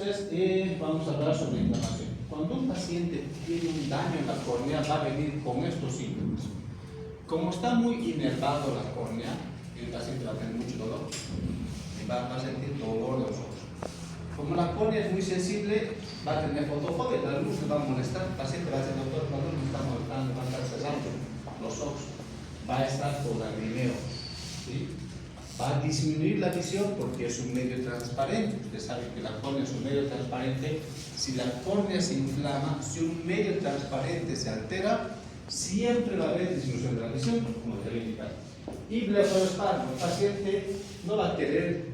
Entonces, vamos a hablar sobre inflamación. Cuando un paciente tiene un daño en la córnea, va a venir con estos síntomas. Como está muy inervado la córnea, el paciente va a tener mucho dolor y va a sentir dolor de los ojos. Como la córnea es muy sensible, va a tener fotofobia, la luz le va a molestar. El paciente va a decir, doctor, la luz me está molestando, va a estar cerrando los ojos, va a estar con lagrimeo, ¿sí? Va a disminuir la visión porque es un medio transparente. Usted sabe que la córnea es un medio transparente. Si la córnea se inflama, si un medio transparente se altera, siempre va a haber disminución de la visión, como se le indica. Y blefarospasmo, el paciente no va a querer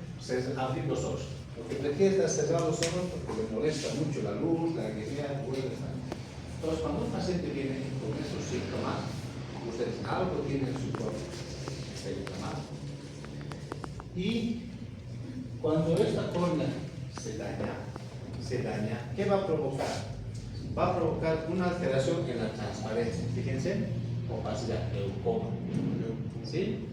abrir los ojos. Lo que prefiere es cerrar los ojos porque le molesta mucho la luz, la alegría, vuelve a estar. Entonces, cuando un paciente viene con esos síntomas, ustedes algo tienen en su cuerpo, está inflamado. Y cuando esta córnea se daña, ¿qué va a provocar? Va a provocar una alteración en la transparencia. Fíjense, opacidad, glaucoma. ¿Sí?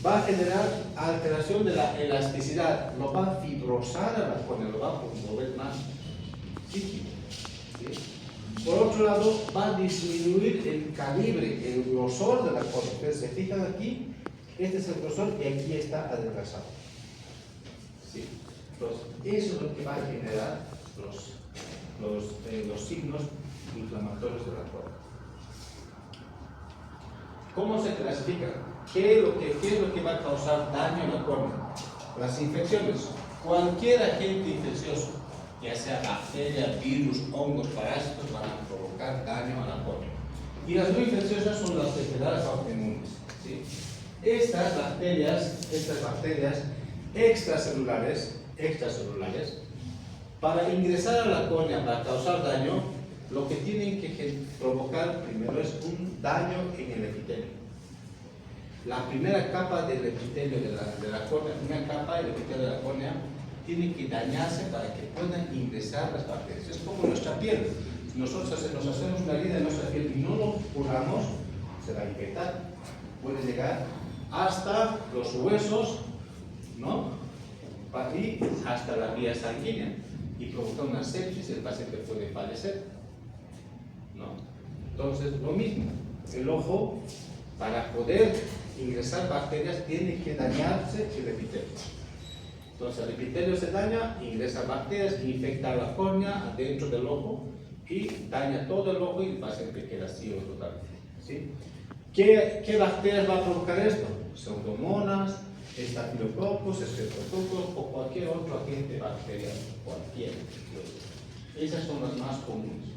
Va a generar alteración de la elasticidad, lo va a fibrosar a la córnea, lo va a mover más líquido. ¿Sí? Por otro lado, va a disminuir el calibre, el grosor de la córnea. Ustedes se fijan aquí, este es el grosor y aquí está adelgazado. ¿Sí? Entonces, eso es lo que va a generar los signos inflamatorios de la córnea. ¿Cómo se clasifica? ¿Qué es lo que va a causar daño en la córnea? Las infecciones. Cualquier agente infeccioso, ya sea bacteria, virus, hongos, parásitos, van a provocar daño a la córnea. Y las no infecciosas son las enfermedades autoinmunes. ¿Sí? Estas bacterias extracelulares, para ingresar a la córnea, para causar daño, lo que tienen que provocar primero es un daño en el epitelio. La primera capa del epitelio de la córnea, el epitelio de la córnea, tiene que dañarse para que puedan ingresar las bacterias. Es como nuestra piel. Si nosotros nos hacemos una herida en nuestra piel y no lo curamos, se va a infectar. Puede llegar hasta los huesos, ¿no? Y hasta la vía sanguínea y provocar una sepsis, el paciente puede fallecer, ¿no? Entonces, lo mismo, el ojo, para poder ingresar bacterias, tiene que dañarse el epitelio. Entonces, el epitelio se daña, ingresa bacterias, infecta la córnea adentro del ojo y daña todo el ojo y el paciente queda ciego totalmente, ¿sí? ¿Qué bacterias va a provocar esto? Pseudomonas, estafilococos, streptococos o cualquier otro agente bacteriano, cualquier. Esas son las más comunes.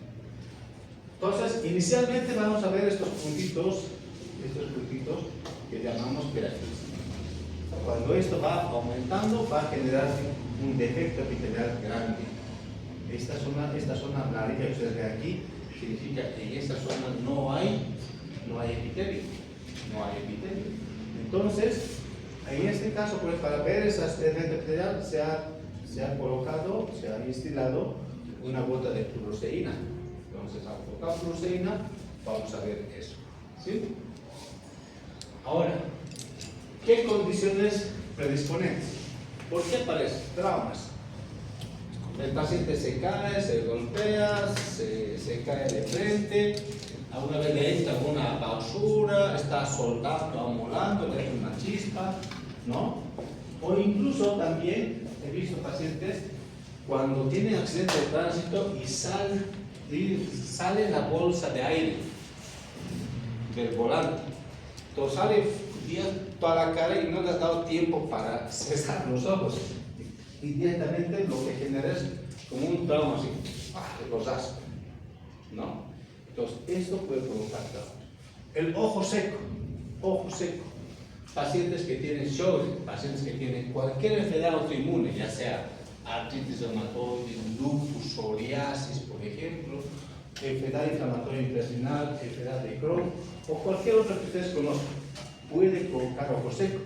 Entonces, inicialmente vamos a ver estos puntitos que llamamos queratinas. Cuando esto va aumentando, va a generar un defecto epitelial grande. Esta zona amarilla que ustedes ven aquí significa que en esta zona no hay epitelio. Entonces, en este caso, pues, para ver esa defecto epitelial se ha instilado una gota de fluoresceína. Entonces, al colocar fluoresceína, vamos a ver eso. ¿Sí? Ahora, ¿qué condiciones predisponentes? ¿Por qué aparecen? Traumas. El paciente se cae, se golpea, se cae de frente, alguna vez le entra una basura, está soldando, amolando, le entra una chispa, ¿no? O incluso también he visto pacientes cuando tienen accidente de tránsito y sale la bolsa de aire del volante. Entonces sale toda la cara y no le has dado tiempo para cesar los ojos. Inmediatamente lo que genera es como un trauma así, los asco, ¿no? Entonces, esto puede provocar traumas. El ojo seco, pacientes que tienen Sjögren, pacientes que tienen cualquier enfermedad autoinmune, ya sea artritis reumatoide, lupus, psoriasis, por ejemplo, enfermedad inflamatoria intestinal, enfermedad de Crohn, o cualquier otra que ustedes conozcan, puede provocar ojo seco.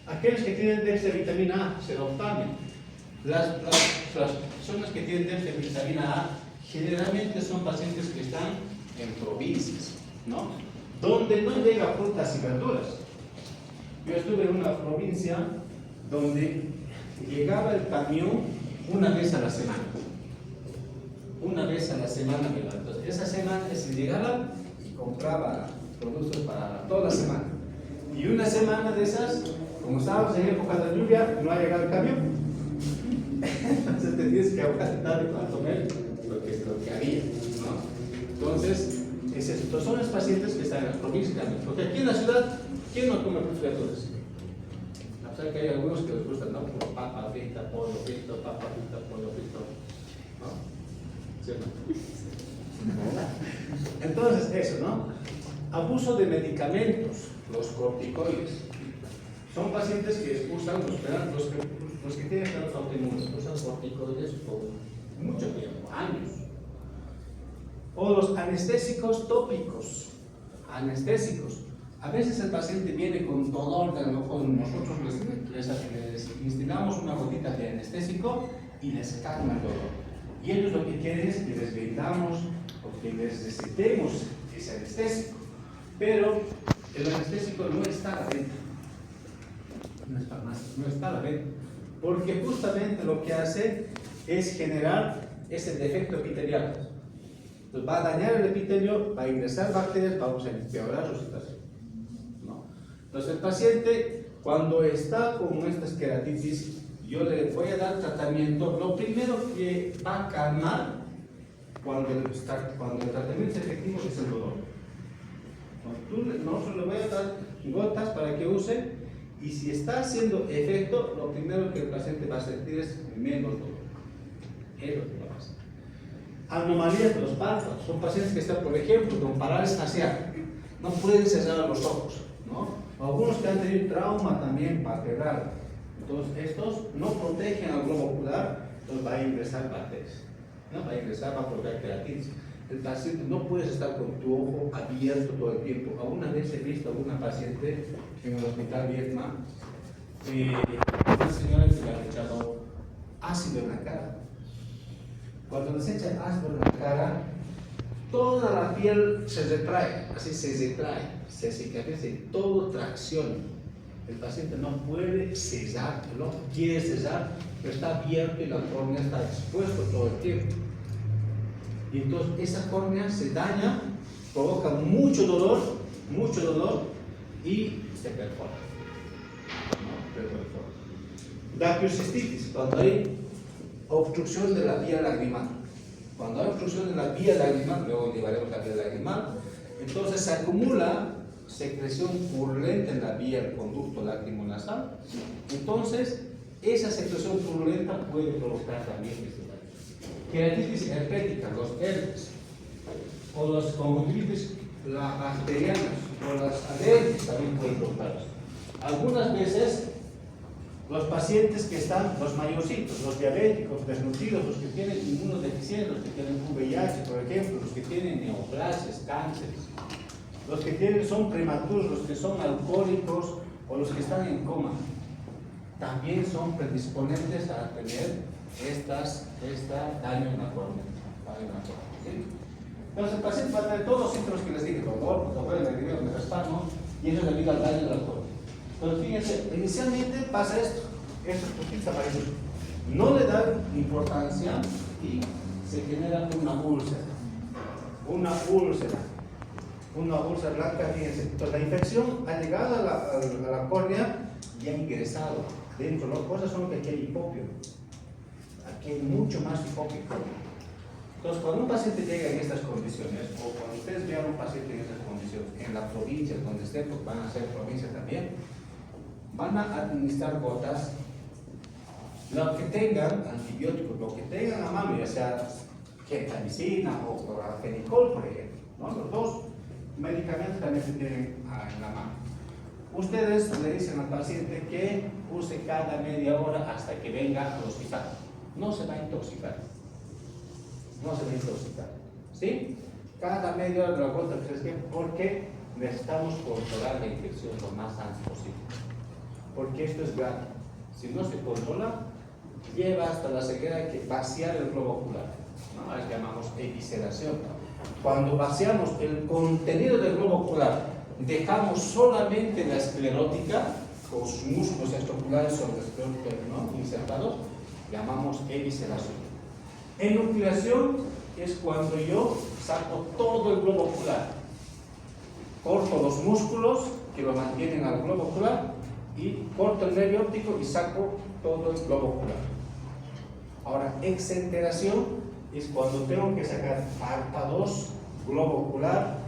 Aquellos que tienen déficit de vitamina A, seroftamina. Las personas que tienen déficit de vitamina A generalmente son pacientes que están en provincias, ¿no? Donde no llega frutas y verduras. Yo estuve en una provincia donde llegaba el camión una vez a la semana. Una vez a la semana me iba. Entonces, esa semana se llegaba y compraba productos para toda la semana. Y una semana de esas, como estábamos en época de lluvia, no ha llegado el camión. Entonces te tienes que aguantar para comer lo que había, ¿no? Entonces, es eso. Entonces, son los pacientes que están en las provincias también. Porque aquí en la ciudad, ¿quién no come friaturas? A pesar que hay algunos que les gustan, ¿no? Como papa frita, pollo frito, papa frita, pollo frito, ¿no? ¿Sí o no? Entonces, eso, ¿no? Abuso de medicamentos, los corticoides. Son pacientes que usan los que tienen enfermedades autoinmunes, usan corticoides por mucho tiempo, años. O los anestésicos tópicos. Anestésicos. A veces el paciente viene con dolor del ojo, nosotros les instilamos una gotita de anestésico y les calma el dolor. Y ellos lo que quieren es que les vendamos o que les recetemos ese anestésico. Pero el anestésico no está a la venta. No está a la venta. Porque justamente lo que hace es generar ese defecto epitelial. Entonces va a dañar el epitelio, va a ingresar bacterias, vamos a empeorar su situación, ¿no? Entonces el paciente, cuando está con estas queratitis, yo le voy a dar tratamiento. Lo primero que va a calmar cuando el tratamiento es efectivo es el dolor. No se le voy a dar gotas para que use, y si está haciendo efecto, lo primero que el paciente va a sentir es menos dolor. Es lo que va a pasar. Anomalías de los párpados. Son pacientes que están, por ejemplo, con parálisis facial. No pueden cerrar los ojos, ¿no? Algunos que han tenido trauma también vertebral. Entonces, estos no protegen al globo ocular, entonces va a ingresar bacterias, ¿no? Va a ingresar, va a provocar queratitis. El paciente no puedes estar con tu ojo abierto todo el tiempo. Alguna vez he visto a una paciente en el hospital Vietnam, una señora que le ha echado ácido en la cara. Cuando les echan ácido en la cara, toda la piel se retrae, así se retrae, se cicatriza y todo tracciona. El paciente no puede cesar, el ojo quiere cesar, pero está abierto y la córnea está expuesta todo el tiempo. Y entonces esa córnea se daña, provoca mucho dolor y se perfora. Daquiocistitis, cuando hay obstrucción de la vía lagrimal. Cuando hay obstrucción de la vía lagrimal, luego llevaremos la vía lagrimal, entonces se acumula secreción purulenta en la vía del conducto lágrimo-nasal. Entonces, esa secreción purulenta puede provocar también este daño. Queratitis herpética, los herpes, o los conjuntivitis bacterianas, o las alergias también pueden provocar. Algunas veces, los pacientes que están, los mayorcitos, los diabéticos, desnutridos, los que tienen inmunodeficiencia, los que tienen VIH, por ejemplo, los que tienen neoplasias, cánceres, los que son prematuros, los que son alcohólicos o los que están en coma, también son predisponentes a tener daño en la córnea. ¿Sí? Entonces el paciente va a tener todos los síntomas que les dije, dolor, me raspan, y eso es debido al daño de la córnea. Entonces fíjense, inicialmente pasa estos puntitos amarillos no le dan importancia y se genera una úlcera blanca, fíjense. Entonces la infección ha llegado a la córnea y ha ingresado dentro. Las cosas son que aquí hay hipopio, aquí hay mucho más hipopio. Entonces cuando un paciente llega en estas condiciones, o cuando ustedes vean a un paciente en estas condiciones, en la provincia donde estén, porque van a ser provincias también, van a administrar gotas, lo que tengan antibióticos, lo que tengan a mano, ya sea gentamicina o clorafenicol, por ejemplo, ¿no? Los dos medicamentos también se tienen en la mano. Ustedes le dicen al paciente que use cada media hora hasta que venga al hospital. No se va a intoxicar. ¿Sí? Cada media hora de la gota, porque necesitamos controlar la infección lo más antes posible. Porque esto es grave. Si no se controla, lleva hasta la ceguera, hay que vaciar el globo ocular, ¿no? A eso llamamos evisceración. Cuando vaciamos el contenido del globo ocular, dejamos solamente la esclerótica, con sus músculos extraoculares sobre la esclerótica, ¿no?, insertados, llamamos evisceración. Enucleación es cuando yo saco todo el globo ocular, corto los músculos que lo mantienen al globo ocular y corto el nervio óptico y saco todo el globo ocular. Ahora, exenteración es cuando tengo que sacar párpados, globo ocular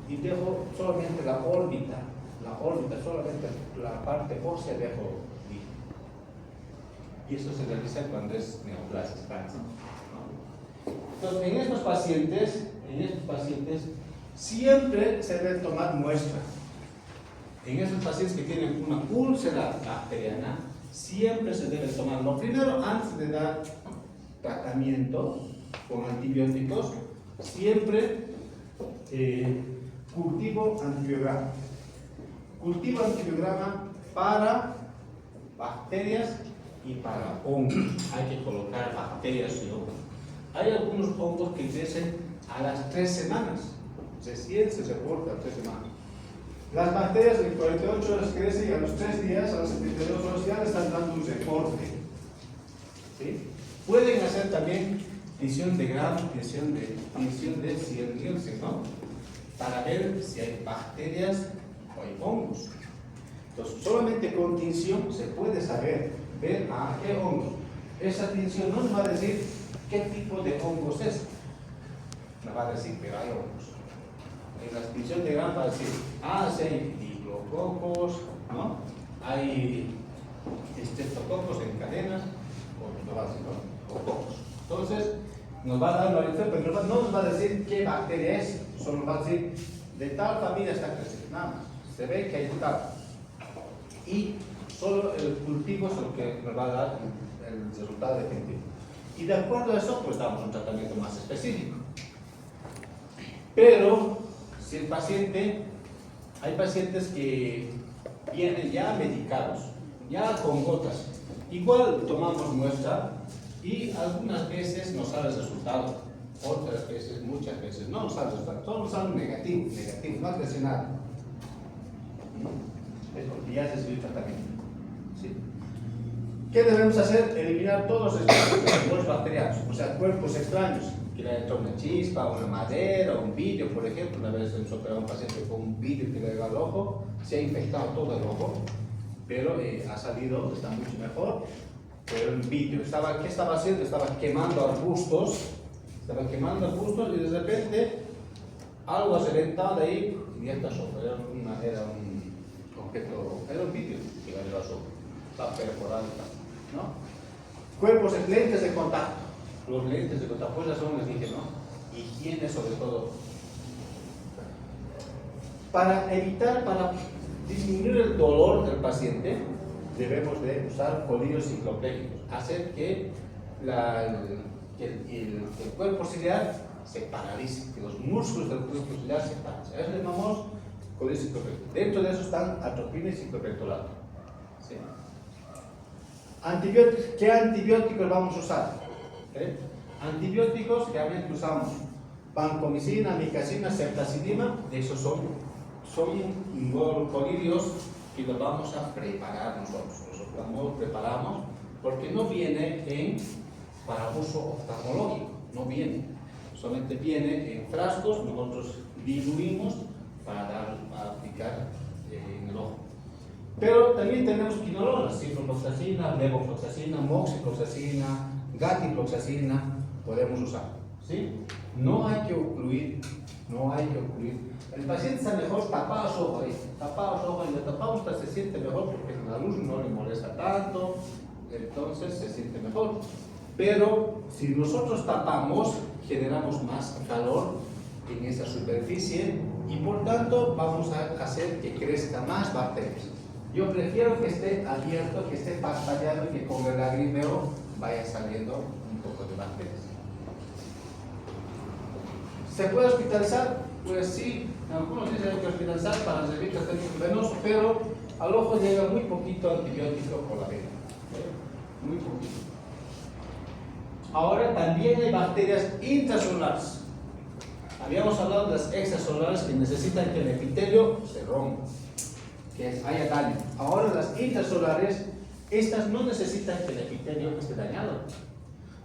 y dejo solamente la órbita, solamente la parte ósea dejo libre. Y eso se realiza cuando es neoplasia, ¿no? Entonces, en estos pacientes siempre se debe tomar muestra. En esos pacientes que tienen una úlcera bacteriana, siempre se debe tomar. Lo primero, antes de dar tratamiento con antibióticos, siempre cultivo antibiograma. Cultivo antibiograma para bacterias y para hongos. Hay que colocar bacterias y hongos. Hay algunos hongos que crecen a las 3 semanas. Recién se reporta a 3 semanas. Las bacterias en 48 horas crecen y a los 3 días, a las 72 horas ya le están dando un reporte. ¿Sí? Pueden hacer también tinción de Gram, tinción de Ziel-Nielsen, ¿no? Para ver si hay bacterias o hay hongos. Entonces, solamente con tinción se puede saber, ver a qué hongos. Esa tinción no nos va a decir qué tipo de hongos es. Nos va a decir, pero hay hongos. En la tinción de Gram va a decir, si hay diplococos, ¿no? Hay estreptococos en cadenas, o no va a decir, ¿no? O cocos. Entonces, nos va a dar una lección, pero no nos va a decir qué bacteria es, solo nos va a decir, de tal familia está creciendo, nada más. Se ve que hay tal. Y solo el cultivo es lo que nos va a dar el resultado definitivo. Y de acuerdo a eso, pues damos un tratamiento más específico. Pero, si el paciente, hay pacientes que vienen ya medicados, ya con gotas, igual tomamos muestra y algunas veces nos sale el resultado, otras veces, muchas veces no nos sale el resultado, todos nos salen negativo, no crece nada. Es porque ya se subió el tratamiento. ¿Sí? ¿Qué debemos hacer? Eliminar todos los bacterianos, o sea, cuerpos extraños, que le entró una chispa, una madera, un vidrio, por ejemplo. Una vez nos operó un paciente con un vidrio que le dio al ojo, se ha infectado todo el ojo, pero ha salido, está mucho mejor. Pero el vidrio, ¿qué estaba haciendo? Estaba quemando arbustos, y de repente algo se reventaba de ahí y ya está sopa. Era un objeto, era un vidrio que le dio al ojo, está perforado, ¿no? Cuerpos, lentes de contacto. Los lentes de contacto, pues son, les dije, ¿no? Higiene sobre todo. Para disminuir el dolor del paciente, debemos de usar colirios ciclopléjicos, hacer que el cuerpo ciliar se paralice, que los músculos del cuerpo ciliar se paralicen. A eso le llamamos colirios ciclopléjicos. Dentro de eso están atropina y ciclopentolato. ¿Sí? ¿Qué antibióticos vamos a usar? Antibióticos que realmente usamos vancomicina, amicacina, ceftazidima. Esos son colirios que los vamos a preparar nosotros. Los preparamos porque no viene para uso oftalmológico, no viene. Solamente viene en frascos, nosotros diluimos para aplicar en el ojo. Pero también tenemos quinolonas, ciprofloxacina, levofloxacina, moxifloxacina, gatifloxacina, podemos usar. ¿Sí? No hay que ocluir. El paciente está mejor tapado los ojos ahí, y le tapamos hasta se siente mejor porque la luz no le molesta tanto, entonces se siente mejor. Pero si nosotros tapamos, generamos más calor en esa superficie y por tanto vamos a hacer que crezca más bacterias. Yo prefiero que esté abierto, que esté pastallado y que con el lagrimeo vaya saliendo un poco de bacterias. ¿Se puede hospitalizar? Pues sí, en algunos días hay que hospitalizar para recibir tratamiento venoso, pero al ojo llega muy poquito antibiótico por la vena. Muy poquito. Ahora también hay bacterias intracelulares. Habíamos hablado de las extracelulares que necesitan que el epitelio se rompa, que haya daño. Ahora las intracelulares Estas no necesitan que el epitelio esté dañado,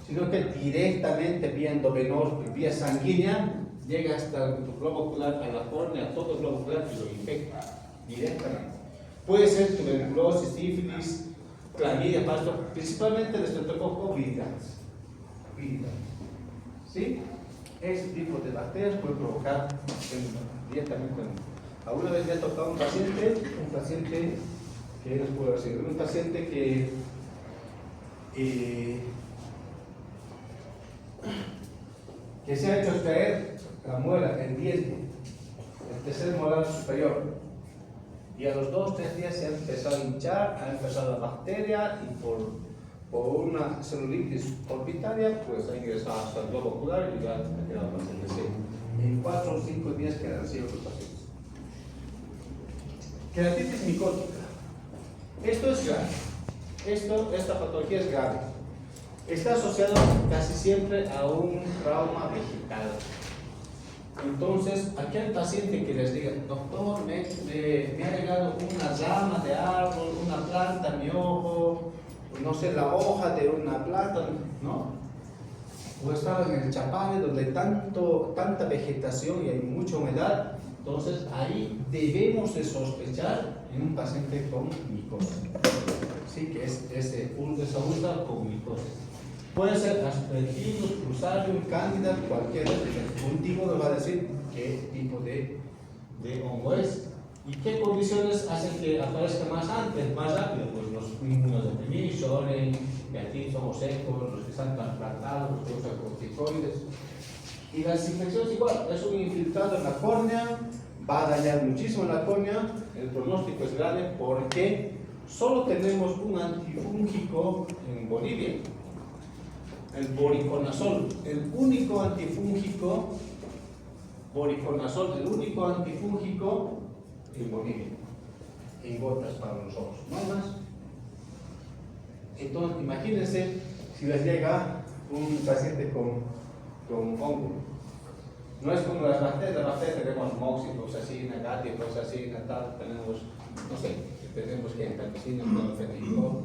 sino que directamente vía sanguínea llega hasta el globo ocular, a la córnea, todo el globo ocular y lo infecta directamente. Puede ser tuberculosis, sífilis, clamidia, pasto, principalmente el estreptococo viridans. ¿Sí? Ese tipo de bacterias puede provocar directamente. Alguna vez me ha tocado un paciente que les puedo decir, un paciente que se ha hecho extraer la muela, el diente, el tercer molar superior, y a los 2-3 días se ha empezado a hinchar, ha empezado la bacteria y por una celulitis orbitaria pues ha ingresado hasta el globo ocular y ya ha quedado el paciente seco. En 4 o 5 días quedan ciegos los pacientes. Queratitis micótica. Esto es grave. Esta patología es grave. Está asociado casi siempre a un trauma vegetal. Entonces, aquel paciente que les diga, doctor, me ha llegado una rama de árbol, una planta en mi ojo, no sé, la hoja de una planta, ¿no? O estaba en el Chapare donde tanta vegetación y hay mucha humedad, entonces ahí debemos de sospechar en un paciente con micosis. Sí, que es un desagusto con micosis. Puede ser Aspergillus, Fusarium, Candida, cualquiera. Un tipo nos va a decir qué tipo de hongo es y qué condiciones hacen que aparezca más rápido. Pues los inmunodeprimidos, Shoren, Beatriz, somos secos, los que están trasplantados, los que usan corticoides. Y las infecciones igual, es un infiltrado en la córnea, va a dañar muchísimo la córnea, el pronóstico es grave porque solo tenemos un antifúngico en Bolivia. El voriconazol, el único antifúngico en Bolivia, en gotas para los ojos, no hay más. Entonces, imagínense si les llega un paciente con hongo. No es como las bacterias tenemos moxifloxacina, gatifloxacina, tal, tenemos, no sé, tenemos gentamicina, clorfenazol,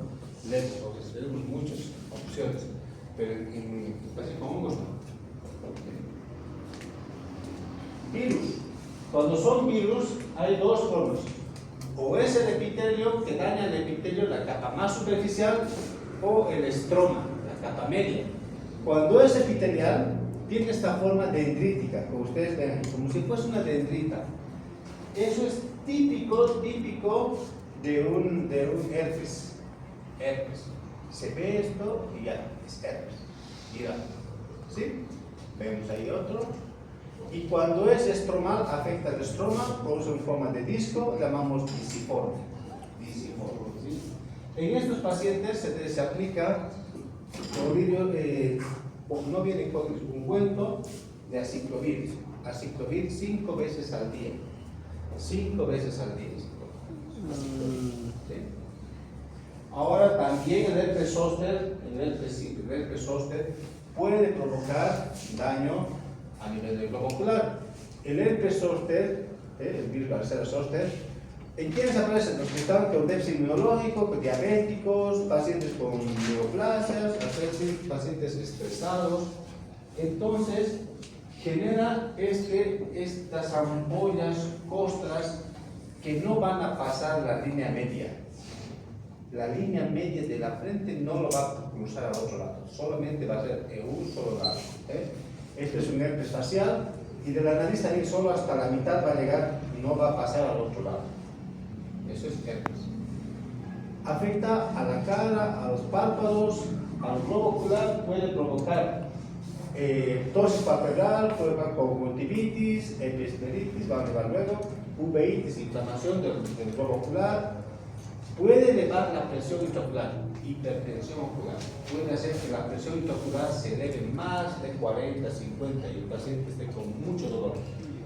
levodopa, tenemos muchas opciones. Pero en especies con hongos no. Virus. Cuando son virus hay dos formas. O es el epitelio que daña el epitelio, la capa más superficial, o el estroma, la capa media. Cuando es epitelial, tiene esta forma dendrítica, como ustedes ven, como si fuese una dendrita. Eso es típico de un herpes. Se ve esto y ya, es herpes. Mira, ¿sí? Vemos ahí otro. Y cuando es estromal, afecta el estroma, produce en forma de disco, llamamos disiforme. ¿Sí? En estos pacientes se aplica cloridio, no viene con un ungüento de aciclovir 5 veces al día. 5 veces al día. ¿Sí? Ahora también el herpes zóster puede provocar daño a nivel del globo ocular. El herpes zóster, el virus varicela zóster, ¿en quiénes aparecen? Los que están con déficit inmunológico, diabéticos, pacientes con neoplasias, pacientes estresados. Entonces, genera estas ampollas, costras, que no van a pasar la línea media. La línea media de la frente no lo va a cruzar al otro lado, solamente va a ser en un solo lado. Este es un herpes facial y de la nariz también solo hasta la mitad va a llegar, no va a pasar al otro lado. Eso es herpes. Afecta a la cara, a los párpados, al globo ocular, puede provocar ptosis palpebral, puede provocar conjuntivitis, episcleritis, va a llevar luego, uveitis, inflamación del globo ocular. Puede elevar la presión intraocular, hipertensión ocular. Puede hacer que la presión intraocular se eleve más de 40, 50 y el paciente esté con mucho dolor.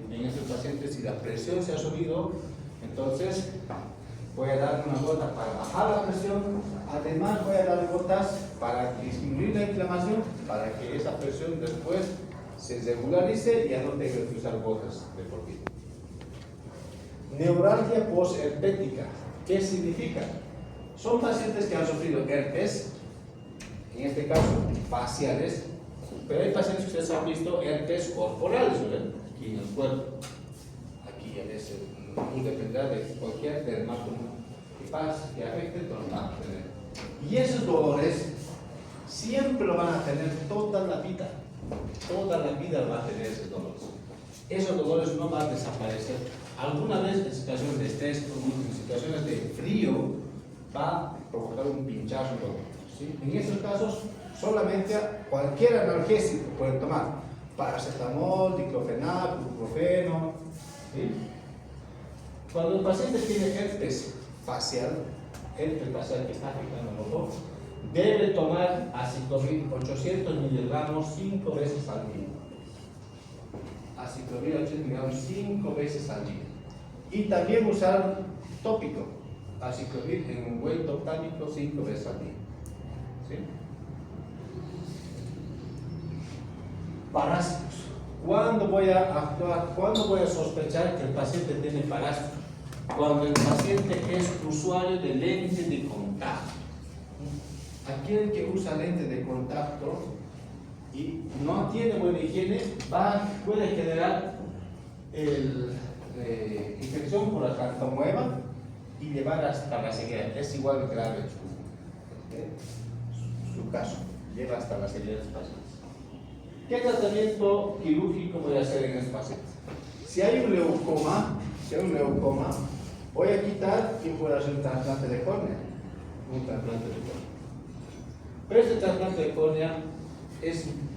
En estos pacientes, si la presión se ha subido, entonces voy a dar una gota para bajar la presión. Además, voy a dar gotas para disminuir la inflamación, para que esa presión después se regularice y ya no tenga que usar gotas de por vida. Neuralgia posherpética. ¿Qué significa? Son pacientes que han sufrido herpes, en este caso faciales, pero hay pacientes que ustedes han visto herpes corporales, ¿verdad? Aquí en el cuerpo. Aquí a veces no dependerá de cualquier dermatólogo que afecte, pero van a tener. Y esos dolores siempre lo van a tener toda la vida. Toda la vida va a tener esos dolores. Esos dolores no van a desaparecer. Alguna vez en situaciones de estrés, en situaciones de frío, va a provocar un pinchazo. ¿Sí? En esos casos, solamente cualquier analgésico pueden tomar. Paracetamol, diclofenac, ibuprofeno. ¿Sí? Cuando el paciente tiene herpes facial que está afectando los ojos, debe tomar aciclovir 800 miligramos 5 veces al día. Aciclovir 800 miligramos 5 veces al día. Y también usar tópico, aciclovir en ungüento tánico 5 veces al día. ¿Sí? Parásitos. ¿Cuándo voy a actuar? ¿Cuándo voy a sospechar que el paciente tiene parásitos? Cuando el paciente es usuario de lente de contacto. Aquel que usa lente de contacto y no tiene buena higiene puede generar infección por la cartomueva y llevar hasta la ceguera. Es igual de grave su caso, lleva hasta la ceguera de los pacientes. ¿Qué tratamiento quirúrgico voy a hacer en este paciente? Si hay un leucoma, voy a quitar y voy a hacer un trasplante de córnea. Pero este trasplante de córnea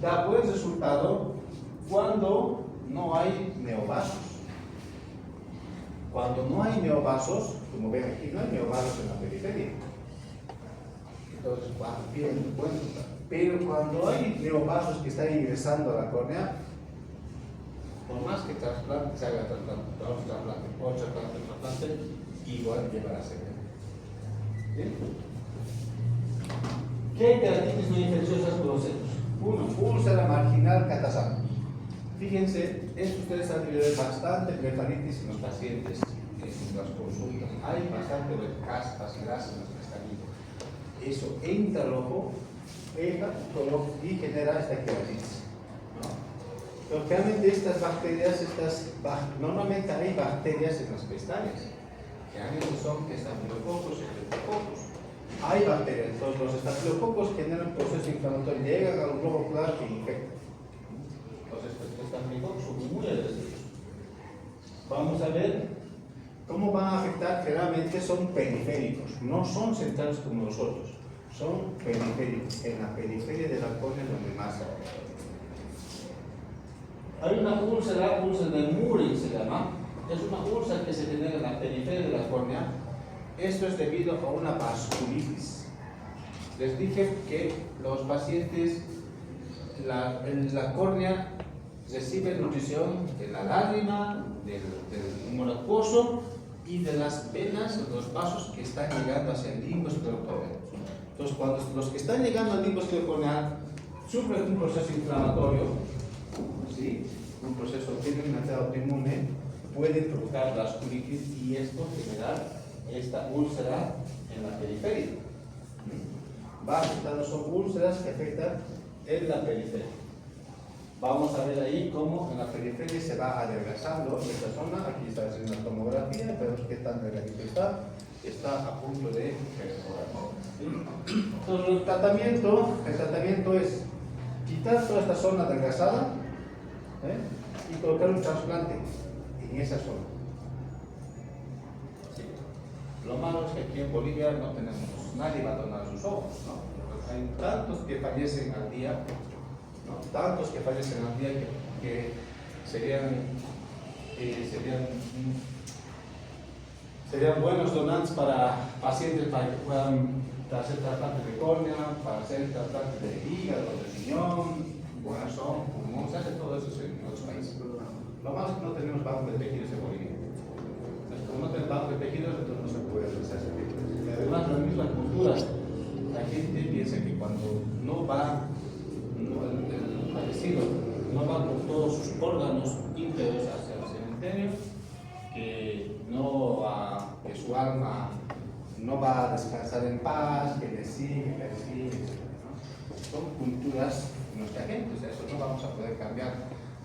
da buen resultado cuando no hay neovasos. Cuando no hay neovasos, como ven aquí, no hay neovasos en la periferia. Entonces, bien, buen resultado. Pero cuando hay neovasos que están ingresando a la córnea, por más que trasplante, se haga trasplante, igual llevará a ser. ¿Bien? ¿Qué queratitis no infecciosas conocemos? 1. Úlcera marginal catasana. Fíjense, ustedes han de ver bastante blefaritis en los pacientes en las consultas. Hay bastante caspas, grasas en las pestañas. Eso entra al ojo, pega y genera esta queratitis. ¿No? Realmente estas bacterias, normalmente hay bacterias en las pestañas, que a veces son estafilococos y estreptococos. Hay bacterias, entonces los estafilococos generan proceso inflamatorio, llegan al globo ocular que infecta. Entonces, estos estafilococos son muy agresivos. Vamos a ver cómo van a afectar. Generalmente son periféricos, no son centrales como nosotros, son periféricos, en la periferia de la córnea donde más afecta. Hay una úlcera de Murin se llama, es una úlcera que se genera en la periferia de la córnea. Esto es debido a una vasculitis. Les dije que los pacientes, la córnea recibe nutrición de la lágrima, del humor acuoso y de las venas, los vasos que están llegando hacia el limbo esclerocorneal. Entonces, cuando los que están llegando al limbo esclerocorneal sufren un proceso inflamatorio, ¿sí? Un proceso de una autoinmune, puede provocar vasculitis y esto generar esta úlcera en la periferia. Va a afectar, son úlceras que afectan en la periferia. Vamos a ver ahí cómo en la periferia se va adelgazando esta zona. Aquí está haciendo una tomografía, vemos qué tan delgadito está a punto de perforar. ¿Sí? Entonces el tratamiento es quitar toda esta zona adelgazada y colocar un trasplante en esa zona. Lo malo es que aquí en Bolivia no tenemos, nadie va a donar sus ojos, ¿no? Hay tantos que fallecen al día, ¿no? Tantos que fallecen al día que serían buenos donantes para pacientes para que puedan hacer trasplantes de córnea, para hacer trasplantes de hígado, de riñón, corazón, pulmón, se hace todo eso en otros países. Lo malo es que no tenemos banco de tejidos en Bolivia. Como no tenemos banco de tejidos, entonces no se puede realizar ese tipo. Y además, la misma cultura, la gente piensa que cuando no va, el fallecido no va con todos sus órganos íntegros hacia el cementerio, que su alma no va a descansar en paz, que le sigue, etc. ¿no? Son culturas de nuestra gente, o sea, eso no vamos a poder cambiar.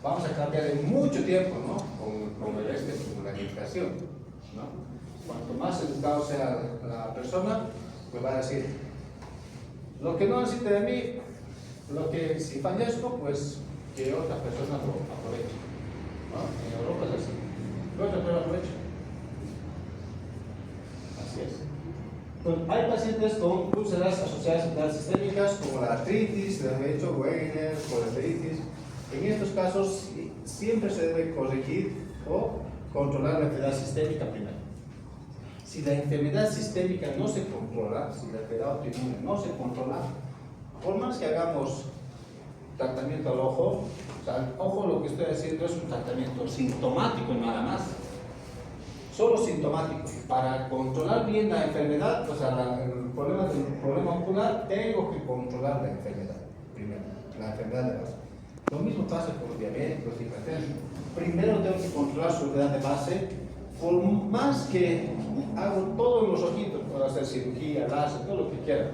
Vamos a cambiar en mucho tiempo, ¿no? Con la educación, ¿no? Cuanto más educado sea la persona, pues va a decir, lo que no necesite de mí, lo que si fallezco, pues que otra persona lo aproveche, ¿no? En Europa es así, que otra persona aproveche. Así es. Pues hay pacientes con úlceras asociadas a enfermedades sistémicas como la artritis, de hecho, Wegener, colesterolitis. En estos casos siempre se debe corregir o controlar la enfermedad sistémica primero. Si la enfermedad sistémica no se controla, si la enfermedad autoinmune no se controla, por más que hagamos tratamiento al ojo, o sea, al ojo lo que estoy haciendo es un tratamiento sintomático nada más, solo sintomático. Para controlar bien la enfermedad, o sea, el problema ocular, tengo que controlar la enfermedad primero, la enfermedad de base. Lo mismo pasa con los diabéticos, hipertensos. Primero tengo que controlar su enfermedad de base, por más que hago todos los ojitos, puedo hacer cirugía, láser, todo lo que quiera.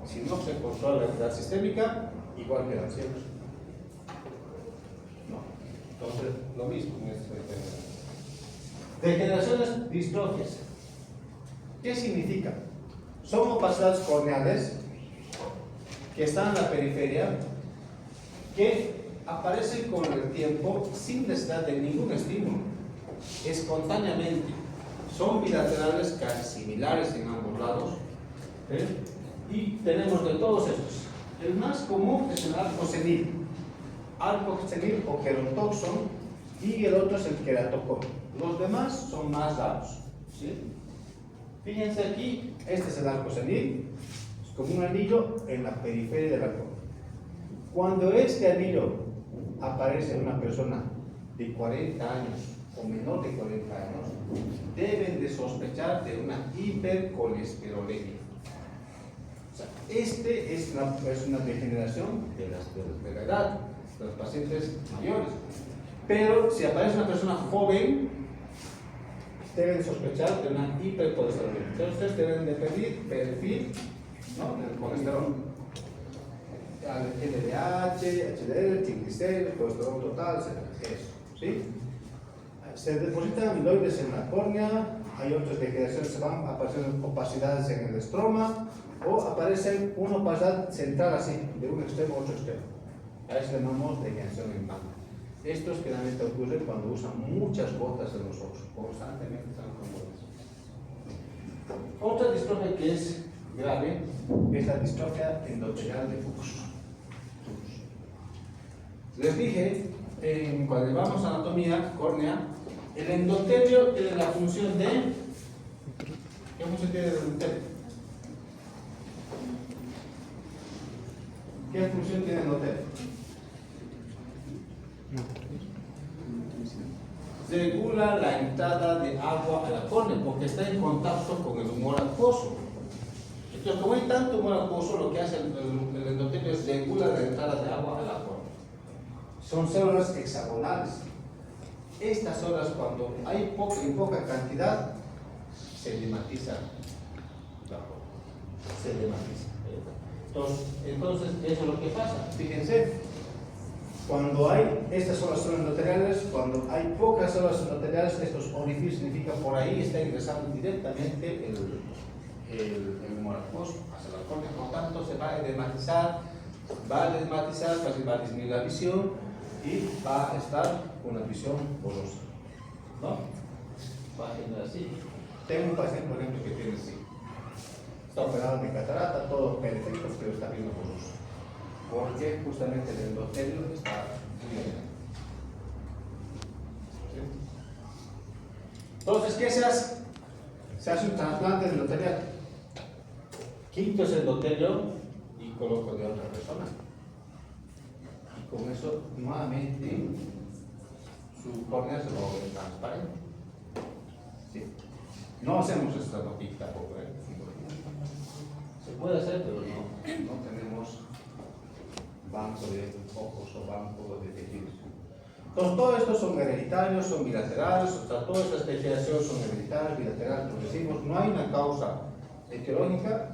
Si no se controla la enfermedad sistémica, igual quedan ciegos. No. Entonces, lo mismo en esta enfermedad. Degeneraciones distrofias. ¿Qué significa? Son opacidades corneales que están en la periferia, que aparecen con el tiempo sin necesidad de ningún estímulo, espontáneamente. Son bilaterales, casi similares en ambos lados, y tenemos de todos estos. El más común es el arco senil o querontoxon, y el otro es el queratocón. Los demás son más raros, ¿sí? Fíjense aquí, este es el arco senil, es como un anillo en la periferia del arco. Cuando este anillo aparece en una persona de 40 años o menor de 40 años, deben de sospechar de una hipercolesterolemia. O sea, este es una degeneración de la edad, de los pacientes mayores. Pero si aparece una persona joven, deben sospechar de una hipercolesterolemia. Entonces deben de pedir perfil, ¿no?, del colesterol. LDH, HDL, triglicéridos, colesterol total, etc. Eso, ¿sí? Se depositan amiloides en la córnea, hay otras degeneraciones, se van apareciendo opacidades en el estroma, o aparecen una opacidad central así, de un extremo a otro extremo. A eso le llamamos degeneración en banda. Esto generalmente ocurre cuando usan muchas gotas en los ojos, constantemente están con gotas. Otra distrofia que es grave es la distrofia endotelial de Fuchs. Les dije, cuando llevamos anatomía córnea, el endotelio tiene la función de... ¿Qué función tiene el endotelio? ¿Qué función tiene el endotelio? Regula la entrada de agua a la córnea porque está en contacto con el humor acuoso. Entonces, como hay tanto humor acuoso, lo que hace el endotelio es regular la entrada de agua a la córnea. Son células hexagonales. Estas células, cuando hay en poca cantidad, se edematiza la córnea. Se edematiza. Entonces, eso es lo que pasa. Fíjense, cuando hay, estas son las células endoteliales, cuando hay pocas células endoteliales, estos orificios significa por ahí está ingresando directamente el humor acuoso hacia la córnea. Por lo tanto, se va a edematizar, casi va a disminuir la visión y va a estar con una visión borrosa, ¿no? Va a generar así. Tengo un paciente, por ejemplo, que tiene así. Está operado de catarata, todo perfecto, pero está viendo borroso. Porque justamente el endotelio está muy bien. ¿Sí? Entonces, ¿qué se hace? Se hace un trasplante de endotelial. Quito ese endotelio y coloco de otra persona. Y con eso, nuevamente, su córnea se va a volver transparente. ¿Sí? No hacemos esta boquita tampoco, ¿eh? Se puede hacer, pero no tenemos banco de ojos o banco de tejidos. Entonces, todo esto son hereditarios, son bilaterales, o sea, todas estas degeneraciones son hereditarias, bilaterales, progresivos. No hay una causa etiológica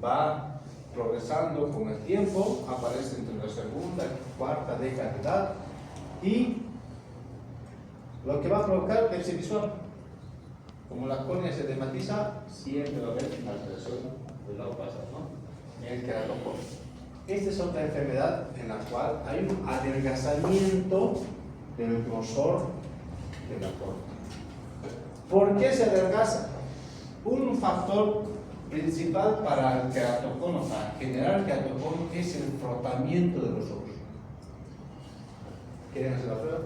va progresando con el tiempo, aparece entre la segunda y cuarta década de edad, y lo que va a provocar es visual. Como la córnea se edematiza, siempre va a haber una alteración de la opasa, ¿no? En el queratocono. Esta es otra enfermedad en la cual hay un adelgazamiento del grosor de la córnea. ¿Por qué se adelgaza? Un factor principal para el queratocono, para generar el queratocono, es el frotamiento de los ojos. ¿Quieren hacer la prueba?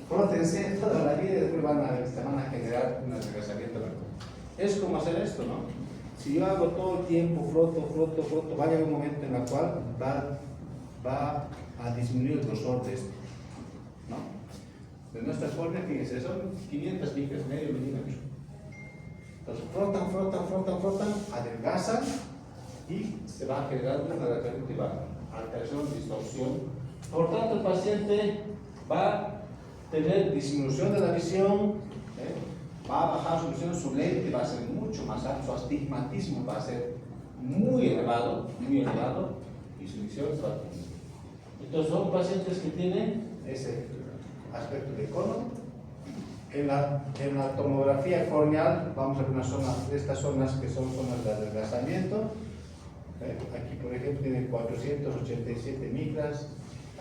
Frótense toda la vida y después se van a generar un adelgazamiento. Es como hacer esto, ¿no? Si yo hago todo el tiempo, froto, va a llegar un momento en el cual va a disminuir el grosor de esto, ¿no? De nuestra córnea, fíjense, son 500 micras, medio milímetro. Entonces frotan, adelgazan y se va generando una alteración, distorsión. Por tanto, el paciente va a tener disminución de la visión, va a bajar su visión, su lente va a ser mucho más alto, su astigmatismo va a ser muy elevado, y su visión se va a tener. Entonces, son pacientes que tienen ese aspecto de cono. En la tomografía corneal vamos a ver estas zonas que son zonas de adelgazamiento. Aquí, por ejemplo, tiene 487 micras,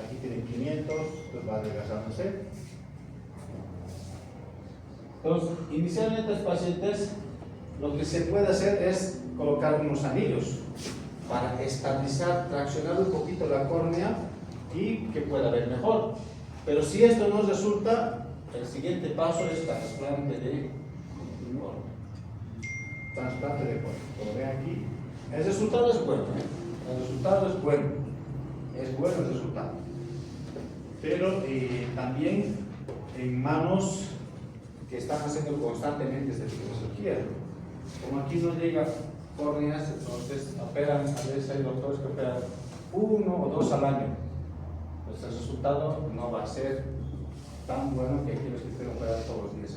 aquí tiene 500, entonces va adelgazándose. Entonces, inicialmente los pacientes, lo que se puede hacer es colocar unos anillos para estabilizar, traccionar un poquito la córnea y que pueda ver mejor. Pero si esto no resulta, el siguiente paso es trasplante de córnea. Trasplante de córnea. Como ven aquí, el resultado es bueno. El resultado es bueno. Es bueno el resultado. Pero también en manos que están haciendo constantemente este tipo de cirugía. Como aquí no llega córneas, entonces operan, a veces hay doctores que operan 1 o 2 al año. Pues el resultado no va a ser tan bueno que aquellos que estén operando todos los días.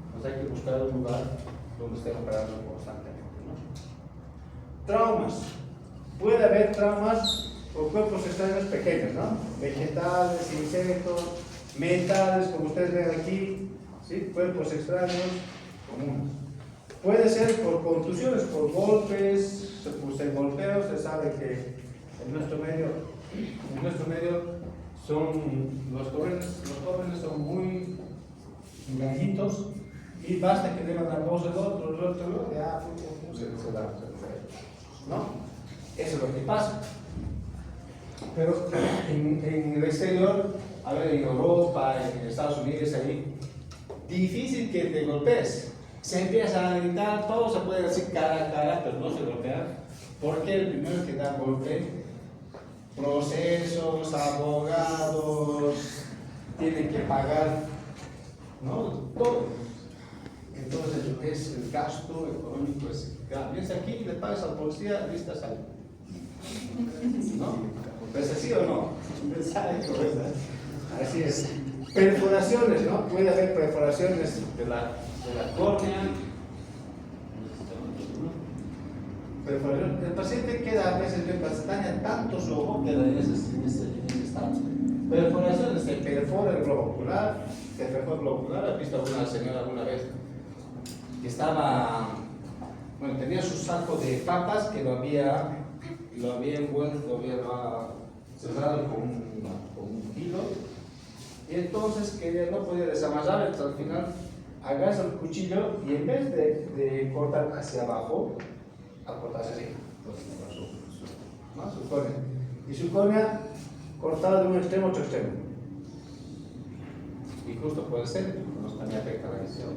Entonces hay que buscar un lugar donde estén operando constantemente, ¿no? Traumas. Puede haber traumas por cuerpos extraños pequeños, ¿no? Vegetales, insectos, metales, como ustedes ven aquí, ¿sí? Cuerpos extraños comunes. Puede ser por contusiones, por golpes, se golpea. Usted sabe que en nuestro medio los jóvenes son muy gallitos y basta que le una cosa al otro, ya se da, ¿no? Eso es lo que pasa. Pero en el exterior, a ver, en Europa, en Estados Unidos, ahí, difícil que te golpees. Se empieza a gritar, todo se puede decir cara a cara, pero no se golpea. Porque el primero que da golpe, procesos, abogados, tienen que pagar, ¿no? Todo. Entonces, es el gasto económico es grande. Piensa aquí, le pagas al policía, lista sale. ¿No? ¿Es así o no? Así es. Perforaciones, ¿no? Puede haber perforaciones de la córnea. El paciente queda a veces bien daña tanto su ojo, queda en ese estado. Perforaciones, se perfora el globo ocular, ¿Has visto a una señora alguna vez que tenía su saco de papas que lo había envuelto, lo había cerrado con un hilo, y entonces que no podía desamarrar, entonces al final agarra el cuchillo y en vez de cortar hacia abajo, a cortar hacia arriba, ¿no? Su córnea. Y su córnea cortada de un extremo a otro extremo. Y justo puede ser, también afecta la visión.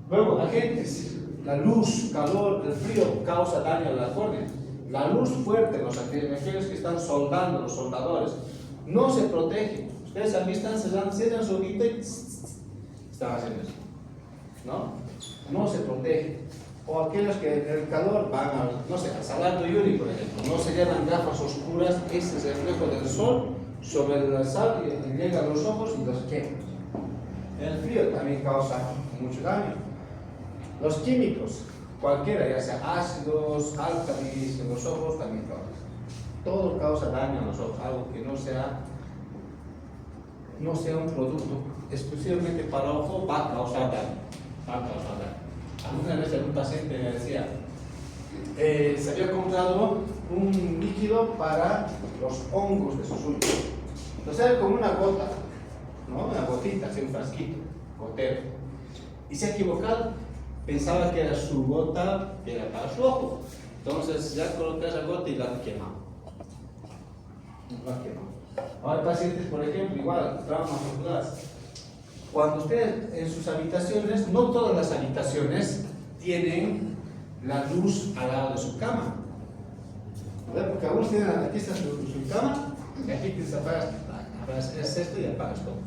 Luego, agentes. La luz, calor, el frío causa daño a la córnea. La luz fuerte, aquellos que están soldando, los soldadores, no se protegen. Ustedes a mí están cierran su ojito y están haciendo eso. No se protegen. O aquellos que en el calor van al Salar de Uyuni, por ejemplo, no se llevan gafas oscuras, ese es el reflejo del sol sobre la sal y llega a los ojos y los quema. El frío también causa mucho daño. Los químicos, cualquiera, ya sea ácidos, álcalis, en los ojos también causa. Todo causa daño a los ojos, algo que no sea un producto exclusivamente para ojo, va a causar daño. Alguna vez un paciente me decía, se había comprado un líquido para los hongos de sus uñas. Entonces era como una gota, ¿no? Una gotita, así un frasquito, gotero. Y se ha equivocado, pensaba que era su gota, que era para su ojo. Entonces ya coloca esa gota y la ha quemado. Ahora pacientes, por ejemplo, igual, traumas oculares. Cuando ustedes en sus habitaciones, no todas las habitaciones tienen la luz al lado de su cama. ¿Verdad? Porque algunos tienen, aquí está su cama, y aquí tienes apagas esto y apagas todo.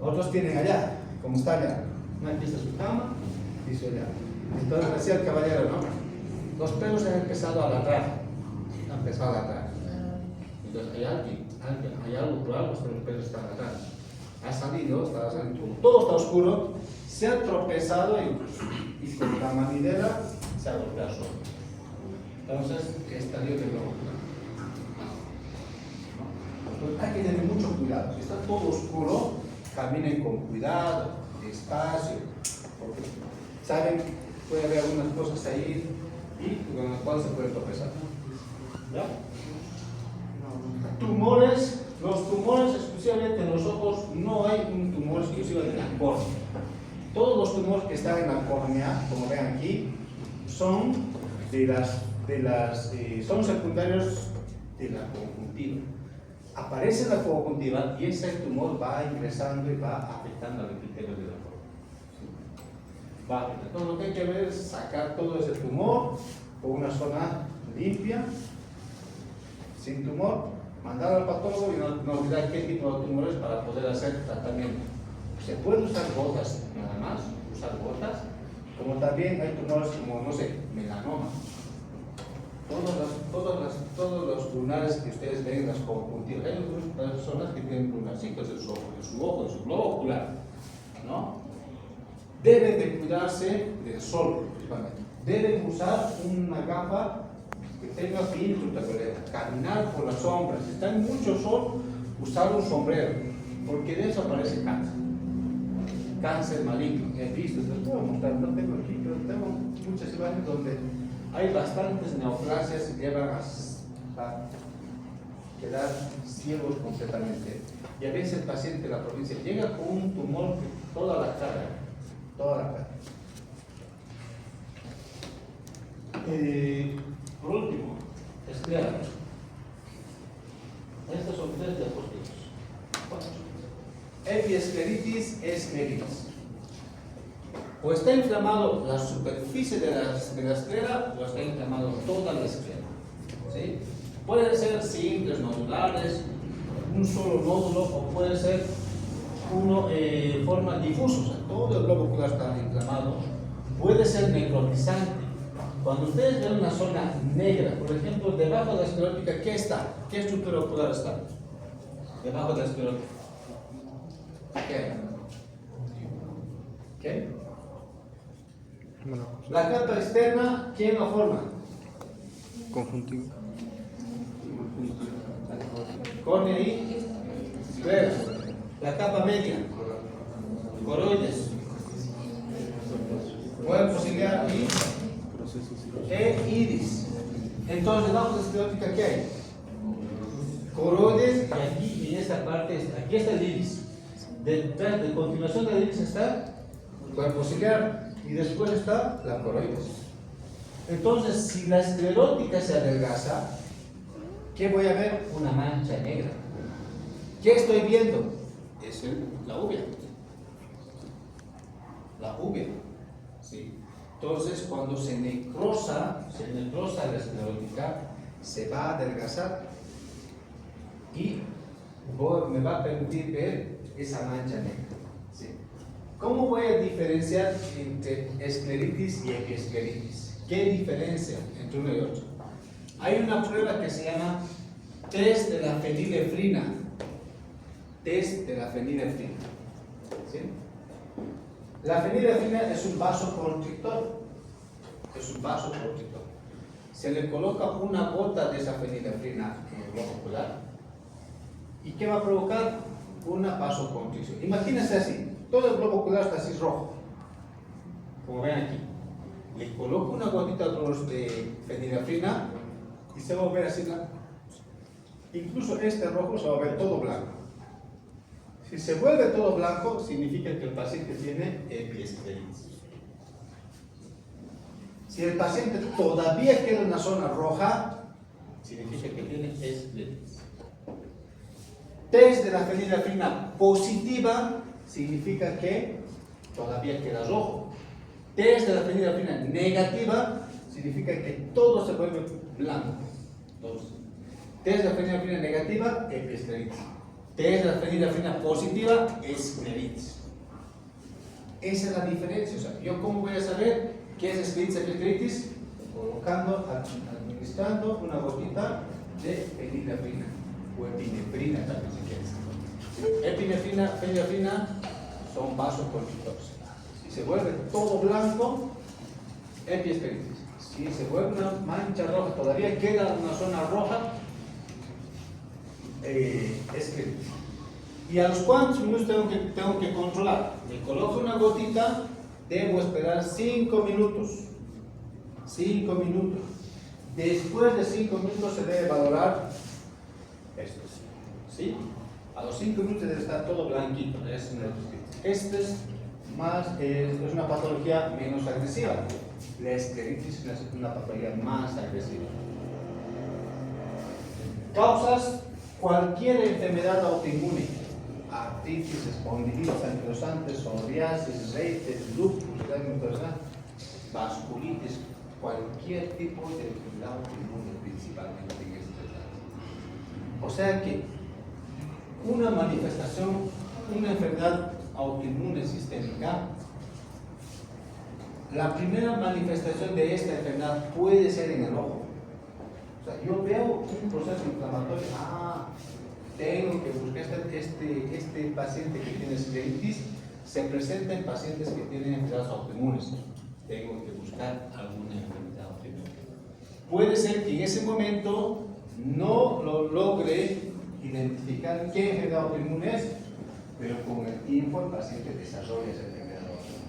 Otros tienen allá, como está allá. Aquí está su cama y su allá. Entonces decía el caballero, ¿no? Los perros han empezado a ladrar. Entonces hay algo por algo, los perros están ladrando. Ha salido, todo está oscuro, se ha tropezado y con la manidera se ha golpeado solo. Entonces, estaría de nuevo. Entonces, hay que tener mucho cuidado. Si está todo oscuro, caminen con cuidado, despacio, porque saben, puede haber algunas cosas ahí y con las cuales se puede tropezar. ¿Ya? Tumores, los tumores exclusivamente en los ojos, no hay un tumor exclusivo de la córnea. Todos los tumores que están en la córnea, como ven aquí, son son secundarios de la conjuntiva. Aparece la conjuntiva y ese tumor va ingresando y va afectando al epitelio de la córnea. Entonces lo que hay que ver es sacar todo ese tumor con una zona limpia, sin tumor, mandar al patólogo y no olvidar qué tipo de tumores para poder hacer tratamiento. Se puede usar gotas nada más, como también hay tumores como, no sé, melanoma. Todos los lunares que ustedes ven en las conjuntivas, hay algunas personas que tienen lunarcitos en su ojo, en su globo ocular, ¿no? Deben de cuidarse del sol, principalmente. Deben usar una gafa que tenga filtro ultravioleta, caminar por las sombras. Si está en mucho sol, usar un sombrero, porque de eso aparece cáncer maligno. He visto, les puedo mostrar, no tengo aquí, pero tengo muchas imágenes donde hay bastantes neoplasias y llevan a quedar ciegos completamente. Y a veces el paciente de la provincia llega con un tumor que toda la cara. Por último, esclera. Estos son 3 diapositivas. Epiescleritis, escleritis. O está inflamado la superficie de la esclera o está inflamado toda la esclera. ¿Sí? Pueden ser simples nodulares, un solo nódulo, o puede ser forma difusa, o sea, todo el globo ocular está inflamado. Puede ser necrotizante. Cuando ustedes ven una zona negra, por ejemplo, debajo de la esclerótica, ¿qué está? ¿Qué estructura ocular está? Debajo de la esclerótica. ¿Qué? La capa externa, ¿quién la forma? Conjuntivo. Córnea y esclera. La capa media, coroides, cuerpo ciliar e iris. Entonces, debajo de la esclerótica, ¿qué hay? Coroides, y aquí en esta parte, aquí está el iris. De continuación del iris está el cuerpo ciliar y después está la coroides. Entonces, si la esclerótica se adelgaza, ¿qué voy a ver? Una mancha negra. ¿Qué estoy viendo? Es la uvea. La uvea. ¿Sí? Entonces, cuando se necrosa la esclerótica, se va a adelgazar y me va a permitir ver esa mancha negra. ¿Sí? ¿Cómo voy a diferenciar entre escleritis y epiescleritis? ¿Qué diferencia entre uno y otro? Hay una prueba que se llama test de la fenilefrina. Test de la fenilefrina. ¿Sí? La fenilefrina es un vasoconstrictor. Es un vasoconstrictor. Se le coloca una gota de esa fenilefrina en el globo ocular. ¿Y qué va a provocar? Una vasoconstricción. Imagínense así, todo el globo ocular está así rojo. Como ven aquí. Le coloco una gotita de fenilefrina y se va a ver así. Incluso este rojo se va a ver todo blanco. Si se vuelve todo blanco, significa que el paciente tiene epiescleritis. Si el paciente todavía queda en una zona roja, significa que tiene escleritis. Test de la fenilefrina positiva significa que todavía queda rojo. Test de la fenilefrina negativa significa que todo se vuelve blanco. Entonces, test de la fenilefrina negativa, epiescleritis. Test de la fenilefrina positiva, escleritis. Esa es la diferencia. O sea, ¿yo cómo voy a saber qué es escleritis, epiescleritis? Colocando, administrando una gotita de fenilefrina o epinefrina también si quieres. Epinefrina, fenilefrina son vasoconstrictores. Si se vuelve todo blanco, epiescleritis. Si se vuelve una mancha roja, todavía queda una zona roja, escleritis. ¿Y a los cuántos minutos tengo que controlar? Me coloco una gotita, debo esperar 5 minutos. 5 minutos. Después de 5 minutos se debe valorar esto. ¿Sí? A los 5 minutos debe estar todo blanquito. Este es una patología menos agresiva. La escleritis es una patología más agresiva. Causas: cualquier enfermedad autoinmune, artritis, espondilitis anquilosante, psoriasis, reites, lupus, vasculitis, cualquier tipo de enfermedad autoinmune, principalmente en este caso. O sea que una manifestación, una enfermedad autoinmune sistémica, la primera manifestación de esta enfermedad puede ser en el ojo. O sea, yo veo un proceso inflamatorio, tengo que buscar este paciente que tiene escleritis, se presenta en pacientes que tienen enfermedades autoinmunes. Tengo que buscar alguna enfermedad autoinmune. Puede ser que en ese momento no lo logre identificar qué enfermedad autoinmune es, pero con el tiempo el paciente desarrolla esa enfermedad autoinmune.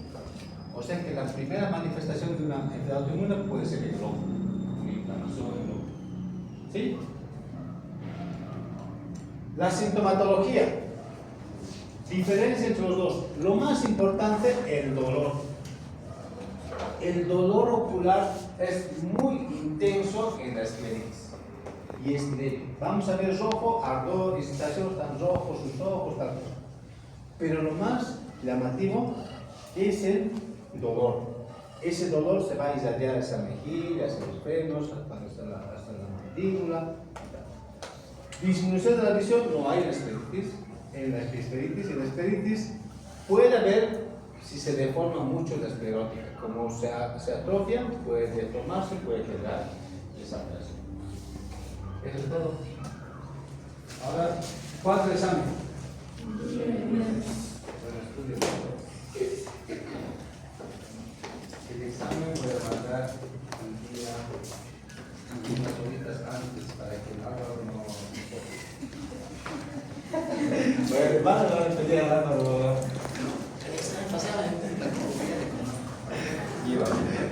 O sea que la primera manifestación de una enfermedad autoinmune puede ser en el ojo, una inflamación en el ojo. ¿Sí? La sintomatología. Diferencia entre los dos. Lo más importante, el dolor. El dolor ocular es muy intenso en la escleritis. Y es débil. Vamos a ver rojo, ardor, excitación, están rojos sus ojos, tal cosa. Pero lo más llamativo es el dolor. Ese dolor se va a irradiar hacia la mejilla, hacia los frenos, hasta la mandíbula. Disminución de la visión no hay en la escleritis. En la escleritis puede haber, si se deforma mucho la esclerótica, como se atrofia, puede deformarse, puede quedar desaparecido. Eso es todo. Ahora, ¿cuál es el examen? El examen voy a mandar un día, unas horitas antes para que el Álvaro no... Bueno, van a pedir al Álvaro. El examen pasaba en la